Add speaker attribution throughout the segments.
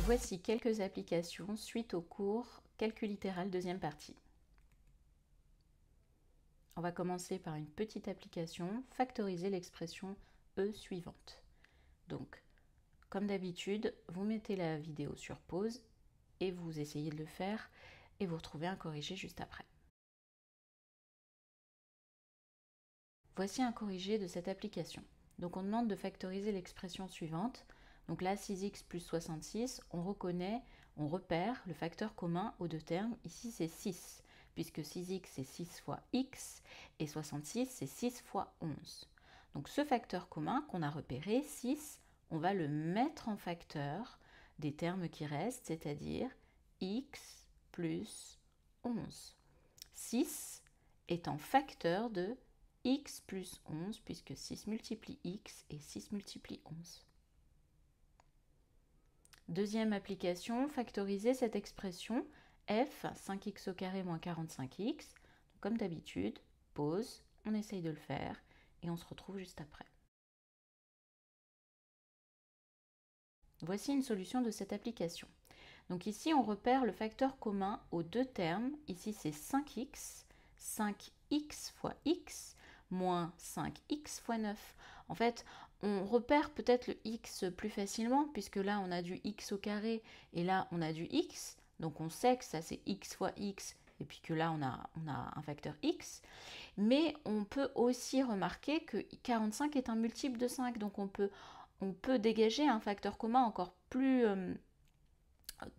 Speaker 1: Voici quelques applications suite au cours Calcul littéral deuxième partie. On va commencer par une petite application, factoriser l'expression E suivante. Donc, comme d'habitude, vous mettez la vidéo sur pause et vous essayez de le faire et vous retrouvez un corrigé juste après. Voici un corrigé de cette application. Donc on demande de factoriser l'expression suivante. Donc là, 6x plus 66, on repère le facteur commun aux deux termes. Ici, c'est 6, puisque 6x, c'est 6 fois x, et 66, c'est 6 fois 11. Donc ce facteur commun qu'on a repéré, 6, on va le mettre en facteur des termes qui restent, c'est-à-dire x plus 11. 6 est en facteur de x plus 11, puisque 6 multiplie x et 6 multiplie 11. Deuxième application, factoriser cette expression f, 5x au carré moins 45x. Comme d'habitude, pause, on essaye de le faire et on se retrouve juste après. Voici une solution de cette application. Donc ici, on repère le facteur commun aux deux termes. Ici, c'est 5x, 5x fois x, moins 5x fois 9. En fait, on repère peut-être le x plus facilement, puisque là, on a du x au carré, et là, on a du x. Donc, on sait que ça, c'est x fois x, et puis que là, on a un facteur x. Mais on peut aussi remarquer que 45 est un multiple de 5, donc on peut dégager un facteur commun encore plus...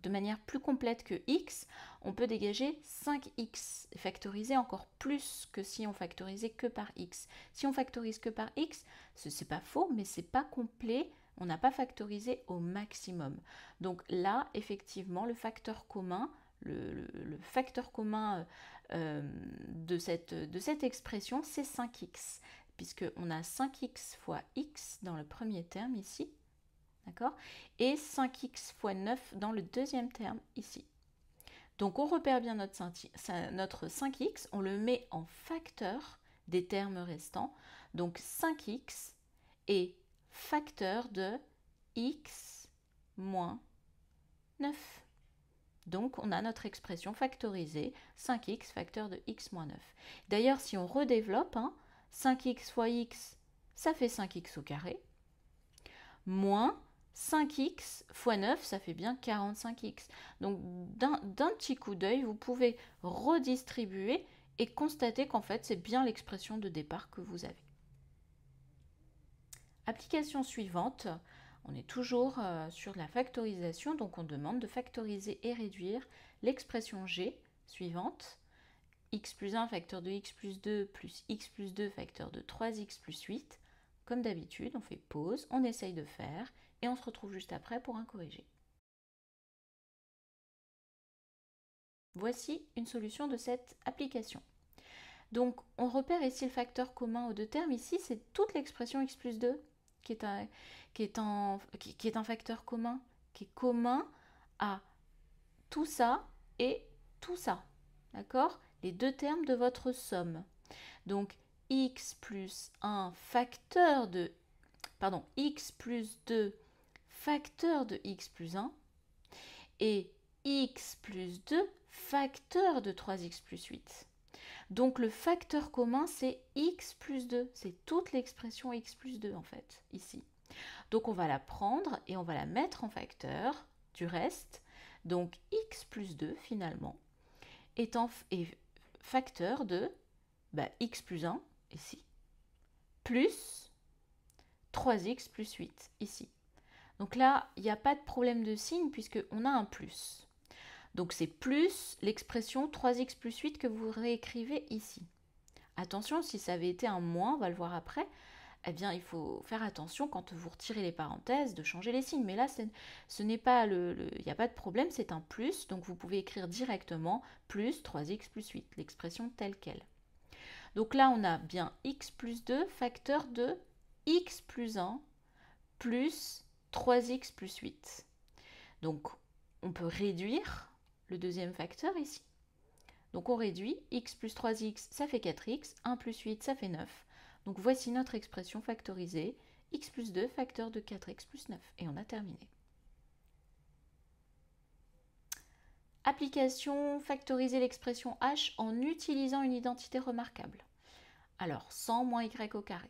Speaker 1: de manière plus complète que x, on peut dégager 5x, factoriser encore plus que si on factorisait que par x. Si on factorise que par x, c'est pas faux, mais c'est pas complet, on n'a pas factorisé au maximum. Donc là, effectivement, le facteur commun, le facteur commun de cette expression, c'est 5x, puisqu'on a 5x fois x dans le premier terme ici, d'accord, et 5x fois 9 dans le deuxième terme ici. Donc on repère bien notre 5x, on le met en facteur des termes restants. Donc 5x est facteur de x moins 9. Donc on a notre expression factorisée, 5x facteur de x moins 9. D'ailleurs, si on redéveloppe, 5x fois x, ça fait 5x au carré, moins 5x fois 9, ça fait bien 45x. Donc d'un petit coup d'œil, vous pouvez redistribuer et constater qu'en fait, c'est bien l'expression de départ que vous avez. Application suivante, on est toujours sur la factorisation, donc on demande de factoriser et réduire l'expression g suivante. X plus 1 facteur de x plus 2 plus x plus 2 facteur de 3x plus 8. Comme d'habitude, on fait pause, on essaye de faire et on se retrouve juste après pour un corrigé. Voici une solution de cette application. Donc, on repère ici le facteur commun aux deux termes. Ici, c'est toute l'expression x plus 2 qui est un facteur commun, qui est commun à tout ça et tout ça. D'accord? Les deux termes de votre somme. Donc, x plus 1 facteur de... Pardon, x plus 2 facteur de x plus 1 et x plus 2 facteur de 3x plus 8. Donc le facteur commun, c'est x plus 2. C'est toute l'expression x plus 2 en fait, ici. Donc on va la prendre et on va la mettre en facteur du reste. Donc x plus 2 finalement est facteur de x plus 1 ici, plus 3x plus 8 ici. Donc là, il n'y a pas de problème de signe puisqu'on a un plus. Donc c'est plus l'expression 3x plus 8 que vous réécrivez ici. Attention, si ça avait été un moins, on va le voir après, eh bien il faut faire attention quand vous retirez les parenthèses de changer les signes. Mais là, ce n'est pas il n'y a pas de problème, c'est un plus, donc vous pouvez écrire directement plus 3x plus 8, l'expression telle qu'elle. Donc là, on a bien x plus 2 facteur de x plus 1 plus 3x plus 8. Donc, on peut réduire le deuxième facteur ici. Donc, on réduit x plus 3x, ça fait 4x, 1 plus 8, ça fait 9. Donc, voici notre expression factorisée, x plus 2 facteur de 4x plus 9. Et on a terminé. Application, factoriser l'expression h en utilisant une identité remarquable. Alors, 100 moins y au carré.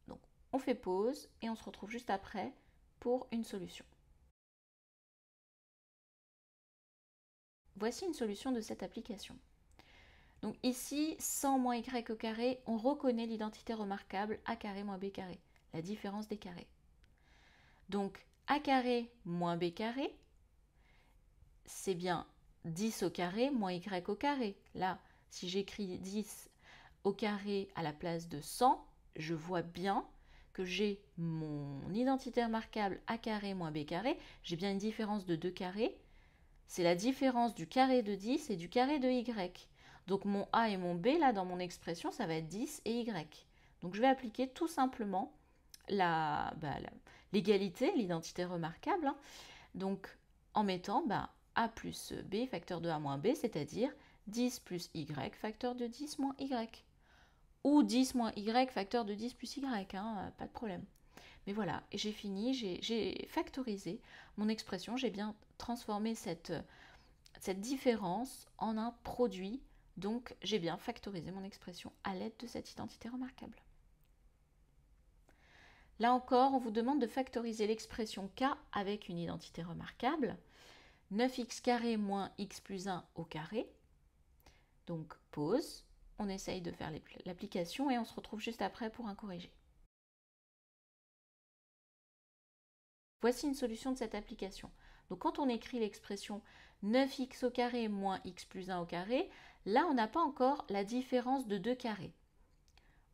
Speaker 1: Donc, on fait pause et on se retrouve juste après pour une solution. Voici une solution de cette application. Donc ici, 100 moins y au carré, on reconnaît l'identité remarquable a carré moins b carré, la différence des carrés. Donc a carré moins b carré, c'est bien 10 au carré moins y au carré. Là, si j'écris 10 au carré à la place de 100, je vois bien que j'ai mon identité remarquable a carré moins b carré, j'ai bien une différence de 2 carrés. C'est la différence du carré de 10 et du carré de y. Donc mon a et mon b, là, dans mon expression, ça va être 10 et y. Donc je vais appliquer tout simplement l'égalité, l'identité remarquable. Hein. Donc en mettant a plus b facteur de a moins b, c'est-à-dire 10 plus y facteur de 10 moins y. Ou 10 moins y facteur de 10 plus y, hein, pas de problème. Mais voilà, et j'ai fini, j'ai factorisé mon expression, j'ai bien transformé cette différence en un produit, donc j'ai bien factorisé mon expression à l'aide de cette identité remarquable. Là encore, on vous demande de factoriser l'expression k avec une identité remarquable. 9x carré moins x plus 1 au carré. Donc pause, on essaye de faire l'application et on se retrouve juste après pour un corrigé. Voici une solution de cette application. Donc quand on écrit l'expression 9x au carré moins x plus 1 au carré, là on n'a pas encore la différence de 2 carrés.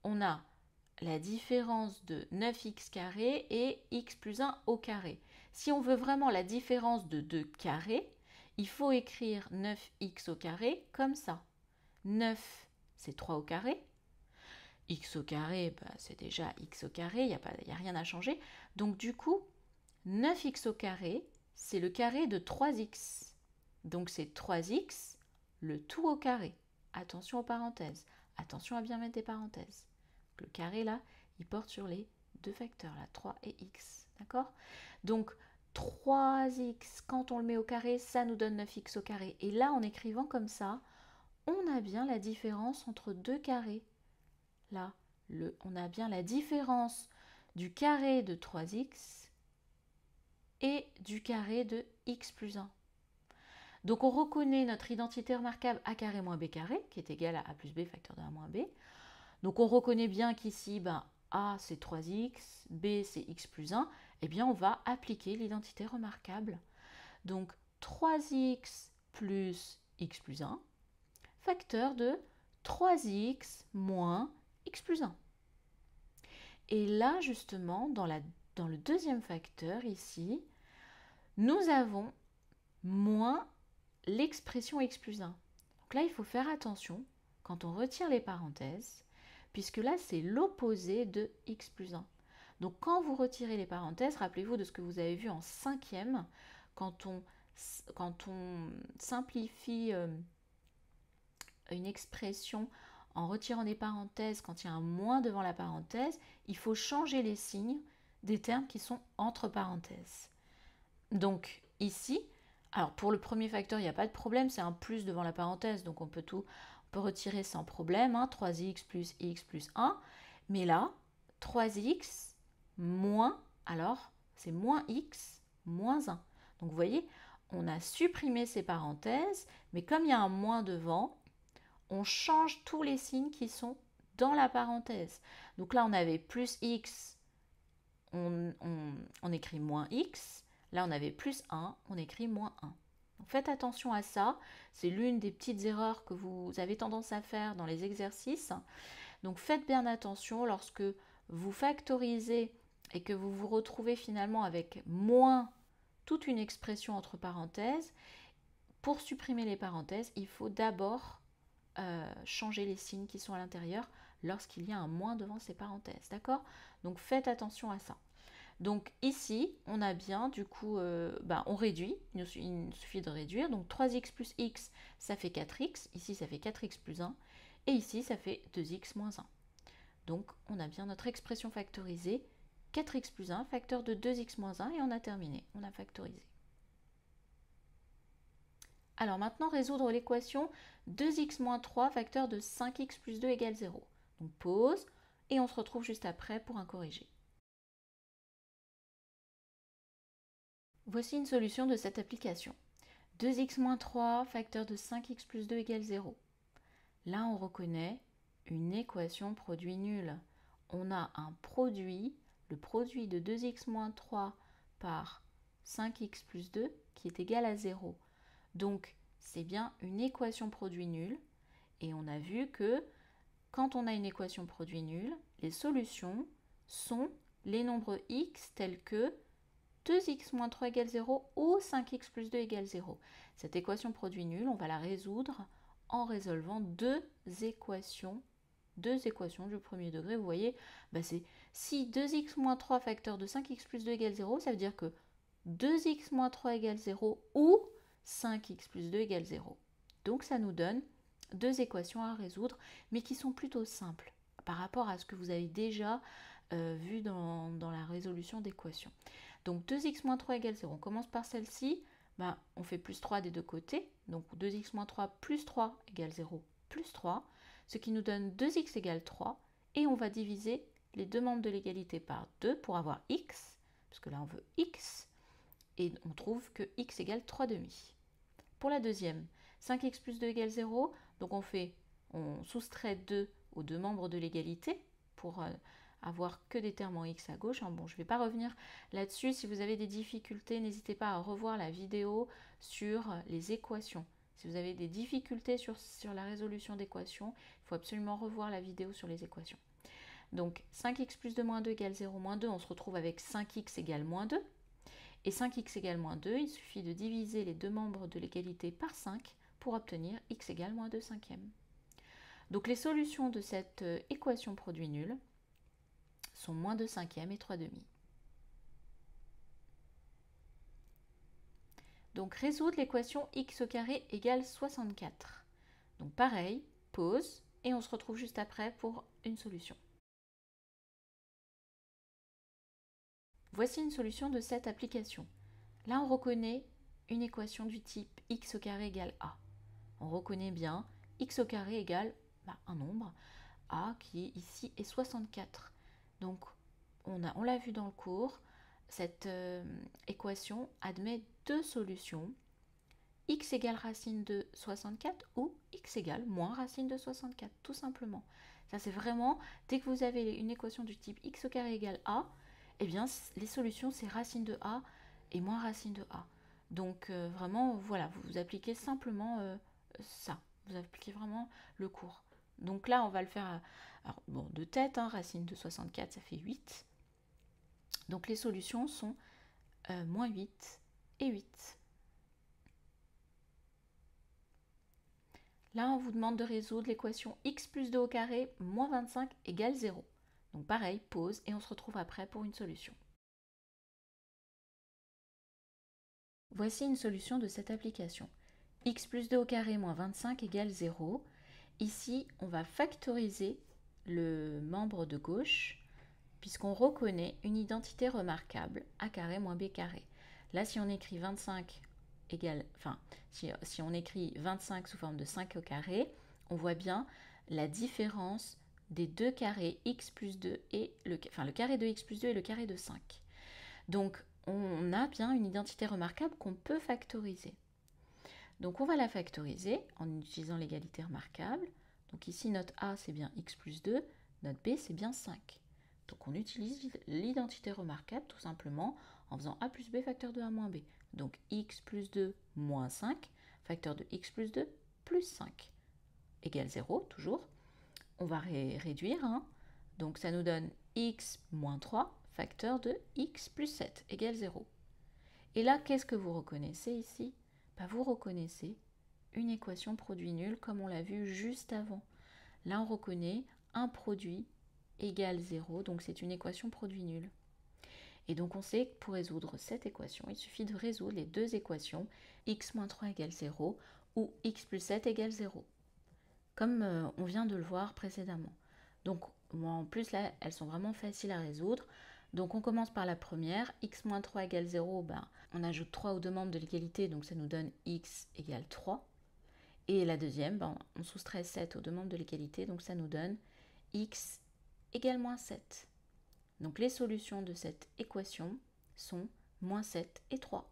Speaker 1: On a la différence de 9x carré et x plus 1 au carré. Si on veut vraiment la différence de 2 carrés, il faut écrire 9x au carré comme ça. 9, c'est 3 au carré. X au carré, c'est déjà x au carré, il n'y a rien à changer. Donc du coup, 9x au carré, c'est le carré de 3x. Donc c'est 3x, le tout au carré. Attention aux parenthèses. Attention à bien mettre des parenthèses. Le carré là, il porte sur les deux facteurs, là, 3 et x. D'accord? Donc 3x, quand on le met au carré, ça nous donne 9x au carré. Et là, en écrivant comme ça, on a bien la différence entre deux carrés. Là, on a bien la différence du carré de 3x et du carré de x plus 1. Donc on reconnaît notre identité remarquable a carré moins b carré, qui est égal à a plus b facteur de a moins b. Donc on reconnaît bien qu'ici, a c'est 3x, b c'est x plus 1. Eh bien on va appliquer l'identité remarquable. Donc 3x plus x plus 1, facteur de 3x moins x plus 1. Et là, justement, dans le deuxième facteur, ici, nous avons moins l'expression x plus 1. Donc là, il faut faire attention quand on retire les parenthèses, puisque là, c'est l'opposé de x plus 1. Donc quand vous retirez les parenthèses, rappelez-vous de ce que vous avez vu en cinquième, quand on simplifie une expression en retirant des parenthèses, quand il y a un moins devant la parenthèse, il faut changer les signes des termes qui sont entre parenthèses. Donc ici, alors pour le premier facteur, il n'y a pas de problème, c'est un plus devant la parenthèse, donc on peut retirer sans problème, 3x plus x plus 1. Mais là, 3x moins, alors c'est moins x moins 1. Donc vous voyez, on a supprimé ces parenthèses, mais comme il y a un moins devant, on change tous les signes qui sont dans la parenthèse. Donc là, on avait plus x, on écrit moins x. Là, on avait plus 1, on écrit moins 1. Donc faites attention à ça. C'est l'une des petites erreurs que vous avez tendance à faire dans les exercices. Donc faites bien attention lorsque vous factorisez et que vous vous retrouvez finalement avec moins toute une expression entre parenthèses. Pour supprimer les parenthèses, il faut d'abord changer les signes qui sont à l'intérieur lorsqu'il y a un moins devant ces parenthèses. D'accord? Donc faites attention à ça. Donc ici, on a bien, du coup, on réduit, il suffit de réduire. Donc 3x plus x, ça fait 4x. Ici, ça fait 4x plus 1. Et ici, ça fait 2x moins 1. Donc on a bien notre expression factorisée. 4x plus 1, facteur de 2x moins 1, et on a terminé. On a factorisé. Alors maintenant, résoudre l'équation 2x moins 3 facteur de 5x plus 2 égale 0. Donc pause, et on se retrouve juste après pour un corrigé. Voici une solution de cette application. 2x moins 3 facteur de 5x plus 2 égale 0. Là, on reconnaît une équation produit nul. On a un produit, le produit de 2x moins 3 par 5x plus 2 qui est égal à 0. Donc, c'est bien une équation produit nul. Et on a vu que quand on a une équation produit nul, les solutions sont les nombres x tels que 2x moins 3 égale 0 ou 5x plus 2 égale 0. Cette équation produit nul, on va la résoudre en résolvant deux équations du premier degré. Vous voyez, c'est si 2x moins 3 facteur de 5x plus 2 égale 0, ça veut dire que 2x moins 3 égale 0 ou 5x plus 2 égale 0. Donc ça nous donne deux équations à résoudre, mais qui sont plutôt simples par rapport à ce que vous avez déjà vu dans la résolution d'équations. Donc 2x moins 3 égale 0. On commence par celle-ci. On fait plus 3 des deux côtés. Donc 2x moins 3 plus 3 égale 0 plus 3. Ce qui nous donne 2x égale 3. Et on va diviser les deux membres de l'égalité par 2 pour avoir x. Parce que là, on veut x. Et on trouve que x égale 3 demi. Pour la deuxième, 5x plus 2 égale 0. Donc on soustrait 2 aux deux membres de l'égalité pour avoir que des termes en x à gauche. Bon, je ne vais pas revenir là-dessus. Si vous avez des difficultés, n'hésitez pas à revoir la vidéo sur les équations. Si vous avez des difficultés sur la résolution d'équations, il faut absolument revoir la vidéo sur les équations. Donc 5x plus 2 moins 2 égale 0 moins 2, on se retrouve avec 5x égale moins 2. Et 5x égale moins 2, il suffit de diviser les deux membres de l'égalité par 5 pour obtenir x égale moins 2 cinquièmes. Donc les solutions de cette équation produit nul sont moins 2 cinquièmes et 3 demi. Donc résoudre l'équation x au carré égale 64. Donc pareil, pause, et on se retrouve juste après pour une solution. Voici une solution de cette application. Là, on reconnaît une équation du type x au carré égale a. On reconnaît bien x au carré égale un nombre, a qui ici est 64. Donc, on l'a vu dans le cours, cette équation admet deux solutions, x égale racine de 64 ou x égale moins racine de 64, tout simplement. Ça, c'est vraiment, dès que vous avez une équation du type x au carré égale a, eh bien, les solutions, c'est racine de a et moins racine de a. Donc, vraiment, voilà, vous appliquez simplement ça. Vous appliquez vraiment le cours. Donc là, on va le faire de tête. Racine de 64, ça fait 8. Donc les solutions sont moins 8 et 8. Là, on vous demande de résoudre l'équation x plus 2 au carré moins 25 égale 0. Donc pareil, pause et on se retrouve après pour une solution. Voici une solution de cette application. X plus 2 au carré moins 25 égale 0. Ici, on va factoriser le membre de gauche puisqu'on reconnaît une identité remarquable, a carré moins b carré. Là, si on écrit 25 égale, si on écrit 25 sous forme de 5 au carré, on voit bien la différence des deux carrés x plus 2 et le carré de x plus 2 et le carré de 5. Donc, on a bien une identité remarquable qu'on peut factoriser. Donc, on va la factoriser en utilisant l'égalité remarquable. Donc, ici, notre a, c'est bien x plus 2, notre b, c'est bien 5. Donc, on utilise l'identité remarquable tout simplement en faisant a plus b facteur de a moins b. Donc, x plus 2 moins 5, facteur de x plus 2 plus 5, égale 0, toujours. On va réduire, donc ça nous donne x moins 3, facteur de x plus 7, égale 0. Et là, qu'est-ce que vous reconnaissez ici? Vous reconnaissez une équation produit nul comme on l'a vu juste avant. Là, on reconnaît un produit égale 0, donc c'est une équation produit nul. Et donc on sait que pour résoudre cette équation, il suffit de résoudre les deux équations x moins 3 égale 0 ou x plus 7 égale 0, comme on vient de le voir précédemment. Donc en plus là, elles sont vraiment faciles à résoudre. Donc on commence par la première, x moins 3 égale 0, on ajoute 3 aux deux membres de l'égalité, donc ça nous donne x égale 3. Et la deuxième, on soustrait 7 aux deux membres de l'égalité, donc ça nous donne x égale moins 7. Donc les solutions de cette équation sont moins 7 et 3.